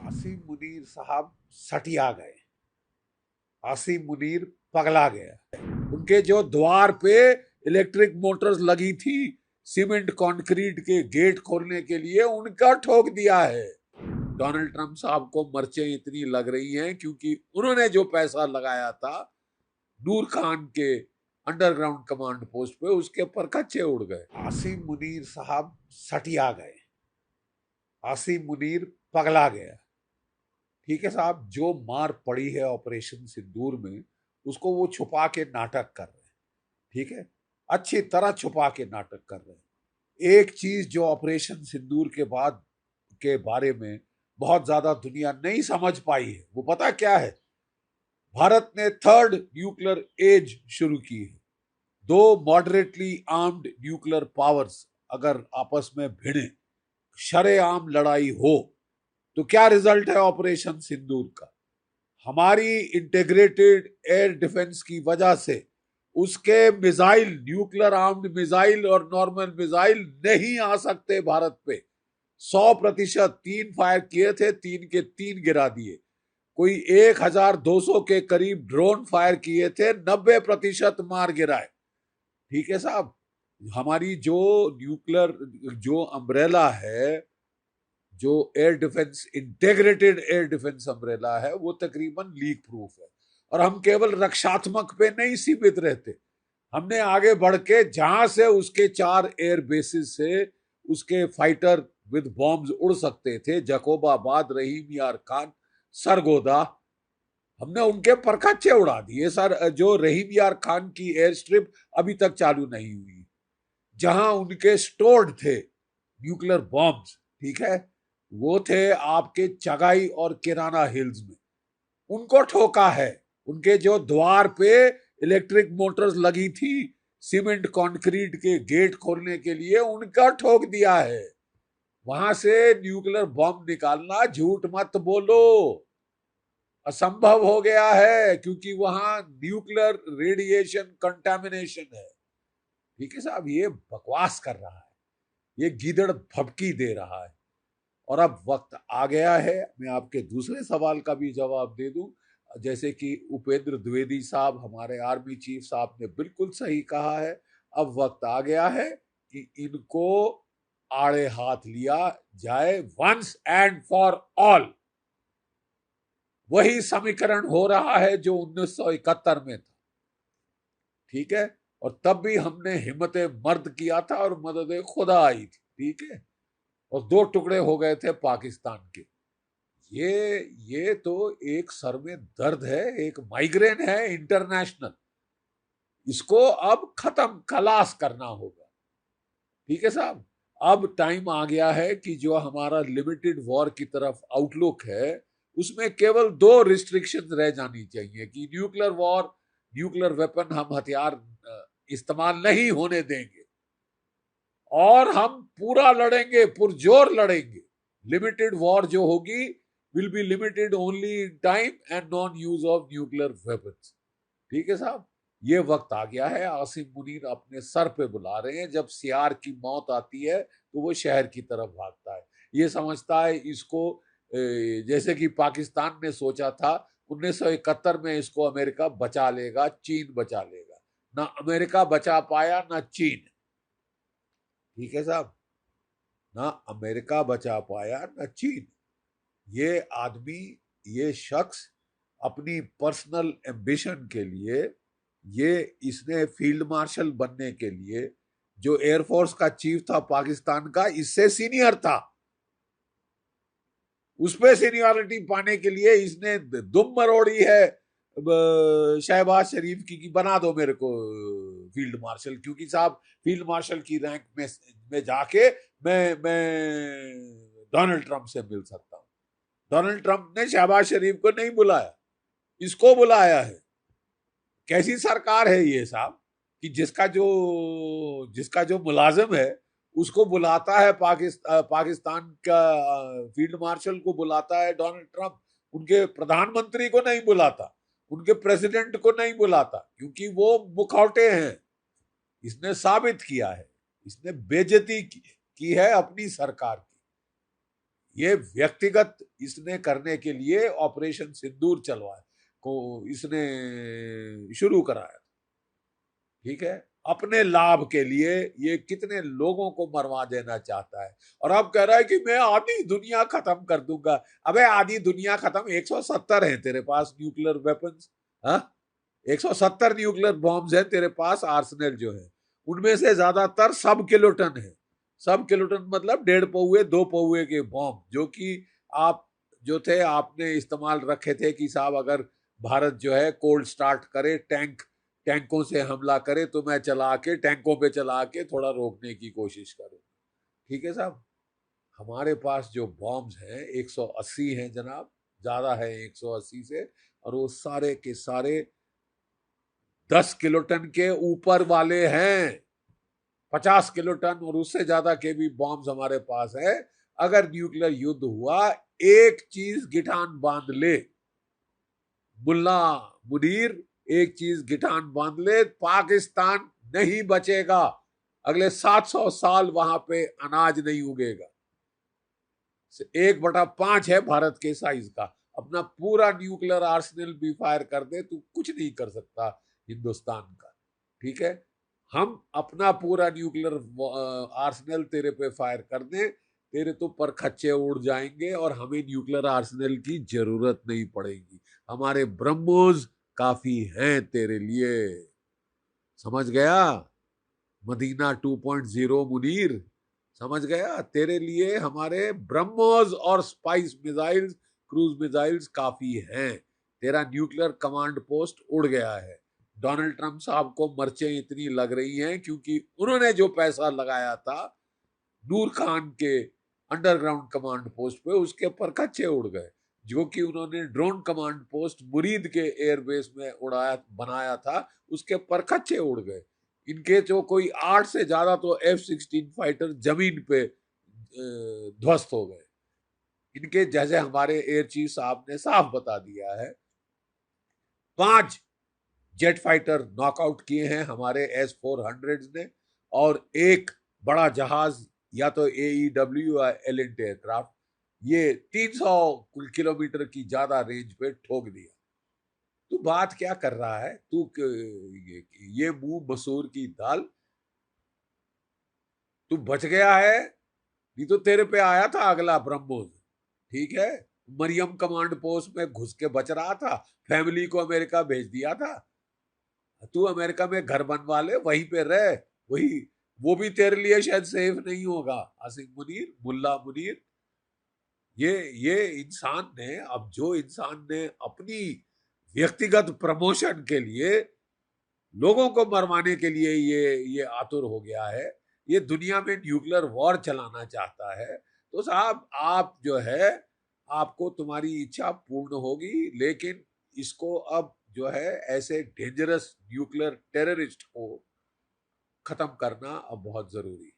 आसिम मुनीर साहब सटिया गए। आसिम मुनीर पगला गया। उनके जो द्वार पे इलेक्ट्रिक मोटर्स लगी थी सीमेंट कंक्रीट के गेट खोलने के लिए, उनका ठोक दिया है। डोनाल्ड ट्रंप साहब को मर्चें इतनी लग रही हैं क्योंकि उन्होंने जो पैसा लगाया था नूर खान के अंडरग्राउंड कमांड पोस्ट पे, उसके पर कच्चे उड़ गए। आसिम मुनीर साहब सटिया गए। आसिम मुनीर पगला गया। ठीक है साहब, जो मार पड़ी है ऑपरेशन सिंदूर में उसको वो छुपा के नाटक कर रहे हैं। ठीक है, अच्छी तरह छुपा के नाटक कर रहे हैं। एक चीज जो ऑपरेशन सिंदूर के बाद के बारे में बहुत ज्यादा दुनिया नहीं समझ पाई है, वो पता क्या है? भारत ने थर्ड न्यूक्लियर एज शुरू की है। दो मॉडरेटली आर्म्ड न्यूक्लियर पावर्स अगर आपस में भिड़े, शरेआम लड़ाई हो, तो क्या रिजल्ट है ऑपरेशन सिंदूर का? हमारी इंटीग्रेटेड एयर डिफेंस की वजह से उसके मिसाइल, न्यूक्लियर आर्म्ड मिसाइल और नॉर्मल मिसाइल नहीं आ सकते भारत पे। 100%। 3 फायर किए थे, 3 के 3 गिरा दिए। कोई 1200 के करीब ड्रोन फायर किए थे, 90% मार गिराए। ठीक है साहब, हमारी जो न्यूक्लियर जो अम्ब्रेला है, जो air defence, integrated air defence umbrella है, वो तकरीबन लीक प्रूफ है। और हम केवल रक्षात्मक पे नहीं सीमित रहते, हमने आगे बढ़ के जहां से उसके 4 एयर बेसिस से उसके फाइटर विद बॉम्ब्स उड़ सकते थे, जकोबाबाद, रहीम यार खान, सरगोदा, हमने उनके परखच्चे उड़ा दिए सर। जो रहीम यार खान की एयर स्ट्रिप अभी तक चालू नहीं हुई, जहां उनके स्टोर्ड थे न्यूक्लियर बॉम्ब्स, ठीक है, वो थे आपके चगाई और किराना हिल्स में, उनको ठोका है। उनके जो द्वार पे इलेक्ट्रिक मोटर्स लगी थी सीमेंट कंक्रीट के गेट खोलने के लिए, उनका ठोक दिया है। वहां से न्यूक्लियर बॉम्ब निकालना, झूठ मत बोलो, असंभव हो गया है, क्योंकि वहां न्यूक्लियर रेडिएशन कंटामिनेशन है। ठीक है साहब, ये बकवास कर रहा है, ये गीदड़ भभकी दे रहा है। और अब वक्त आ गया है, मैं आपके दूसरे सवाल का भी जवाब दे दूं। जैसे कि उपेंद्र द्विवेदी साहब, हमारे आर्मी चीफ साहब ने बिल्कुल सही कहा है, अब वक्त आ गया है कि इनको आड़े हाथ लिया जाए, वंस एंड फॉर ऑल। वही समीकरण हो रहा है जो 1971 में था। ठीक है, और तब भी हमने हिम्मत मर्द किया था और मदद खुदा आई थी। ठीक है, और 2 टुकड़े हो गए थे पाकिस्तान के। ये तो एक सर में दर्द है, एक माइग्रेन है इंटरनेशनल। इसको अब खत्म, खलास करना होगा। ठीक है साहब, अब टाइम आ गया है कि जो हमारा लिमिटेड वॉर की तरफ आउटलुक है, उसमें केवल 2 रिस्ट्रिक्शंस रह जानी चाहिए कि न्यूक्लियर वॉर, न्यूक्लियर वेपन, हम हथियार इस्तेमाल नहीं होने देंगे और हम पूरा लड़ेंगे, पुरजोर लड़ेंगे। लिमिटेड वॉर जो होगी will be limited only in time and non use of nuclear weapons. ठीक है साहब, ये वक्त आ गया है। आसिम मुनीर अपने सर पे बुला रहे हैं। जब सियार की मौत आती है तो वो शहर की तरफ भागता है। ये समझता है इसको, जैसे कि पाकिस्तान ने सोचा था 1971 में इसको अमेरिका बचा लेगा, चीन बचा लेगा। ना अमेरिका बचा पाया, ना चीन। ठीक है साहब, ना अमेरिका बचा पाया, ना चीन। ये आदमी, ये शख्स अपनी पर्सनल एम्बिशन के लिए, ये इसने फील्ड मार्शल बनने के लिए, जो एयरफोर्स का चीफ था पाकिस्तान का, इससे सीनियर था, उसपे सीनियरिटी पाने के लिए इसने दुम मरोड़ी है शहबाज शरीफ की कि बना दो मेरे को फील्ड मार्शल, क्योंकि साहब फील्ड मार्शल की रैंक में जाके मैं डोनाल्ड ट्रंप से मिल सकता हूं। डोनाल्ड ट्रंप ने शहबाज शरीफ को नहीं बुलाया, इसको बुलाया है। कैसी सरकार है ये साहब कि जिसका जो मुलाजिम है उसको बुलाता है पाकिस्तान का फील्ड मार्शल को बुलाता है डोनाल्ड ट्रंप, उनके प्रधानमंत्री को नहीं बुलाता, उनके प्रेसिडेंट को नहीं बुलाता, क्योंकि वो मुखौटे हैं। इसने साबित किया है, इसने बेइज्जती की है अपनी सरकार की। ये व्यक्तिगत इसने करने के लिए ऑपरेशन सिंदूर चलवाया को इसने शुरू कराया, ठीक है, अपने लाभ के लिए। ये कितने लोगों को मरवा देना चाहता है और अब कह रहा है कि मैं आधी दुनिया खत्म कर दूंगा। अबे आधी दुनिया खत्म, 170 है तेरे पास न्यूक्लियर वेपन्स, हाँ, 170 न्यूक्लियर बॉम्ब्स है तेरे पास, आर्सेनल जो है उनमें से ज्यादातर सब किलोटन है। सब किलोटन मतलब 1.5 पौए 2 पौए के बॉम्ब, जो कि आप जो थे आपने इस्तेमाल रखे थे कि साहब अगर भारत जो है कोल्ड स्टार्ट करे, टैंकों से हमला करे तो मैं चला के टैंकों पे चला के थोड़ा रोकने की कोशिश करूं। ठीक है साहब, हमारे पास जो बॉम्ब्स हैं 180 हैं जनाब, ज्यादा है 180 से, और वो सारे के सारे 10 किलोटन के ऊपर वाले हैं। 50 किलोटन और उससे ज्यादा के भी बॉम्ब्स हमारे पास है। अगर न्यूक्लियर युद्ध हुआ, एक चीज गिठान बांध ले मुल्ला मुनीर, एक चीज गिठान बांध ले, पाकिस्तान नहीं बचेगा। अगले 700 साल वहां पे अनाज नहीं उगेगा। 1/5 है भारत के साइज का, अपना पूरा न्यूक्लियर आर्सेनल भी फायर कर दे तू कुछ नहीं कर सकता हिंदुस्तान का। ठीक है, हम अपना पूरा न्यूक्लियर आर्सेनल तेरे पे फायर कर दे, तेरे तो परखच्चे उड़ जाएंगे और हमें न्यूक्लियर आर्सेनल की जरूरत नहीं पड़ेगी। हमारे ब्रह्मोस काफी हैं तेरे लिए। समझ गया? मदीना 2.0 मुनीर, समझ गया? तेरे लिए हमारे ब्रह्मोस और स्पाइस मिसाइल्स, क्रूज मिसाइल्स काफी हैं। तेरा न्यूक्लियर कमांड पोस्ट उड़ गया है। डोनाल्ड ट्रंप साहब को मर्चें इतनी लग रही हैं क्योंकि उन्होंने जो पैसा लगाया था नूर खान के अंडरग्राउंड कमांड पोस्ट पे, उसके पर कच्चे उड़ गए। जो कि उन्होंने ड्रोन कमांड पोस्ट मुरीद के एयरबेस में उड़ाया बनाया था, उसके पर कच्चे उड़ गए। इनके जो कोई 8 से ज्यादा तो F-16 फाइटर जमीन पे ध्वस्त हो गए। इनके जैसे हमारे एयर चीफ साहब ने साफ बता दिया है, 5 जेट फाइटर नॉकआउट किए हैं हमारे S-400 ने, और एक बड़ा जहाज या तो AEW या एलिंट एयरक्राफ्ट, ये 300 किलोमीटर की ज्यादा रेंज पे ठोक दिया। तू बात क्या कर रहा है? तू ये मुंह मसूर की दाल, तू बच गया है। नहीं तो तेरे पे आया था अगला ब्रह्मोस, ठीक है, मरियम कमांड पोस्ट में घुस के बच रहा था, फैमिली को अमेरिका भेज दिया था। तू अमेरिका में घर बनवा ले, वहीं पे रह, वही, वो भी तेरे लिए शायद सेफ नहीं होगा। आसिम मुनीर, मुल्ला मुनीर, ये इंसान ने, अब जो इंसान ने अपनी व्यक्तिगत प्रमोशन के लिए लोगों को मरवाने के लिए ये आतुर हो गया है, ये दुनिया में न्यूक्लियर वॉर चलाना चाहता है, तो साहब आप जो है, आपको तुम्हारी इच्छा पूर्ण होगी, लेकिन इसको अब जो है ऐसे डेंजरस न्यूक्लियर टेररिस्ट को खत्म करना अब बहुत जरूरी है।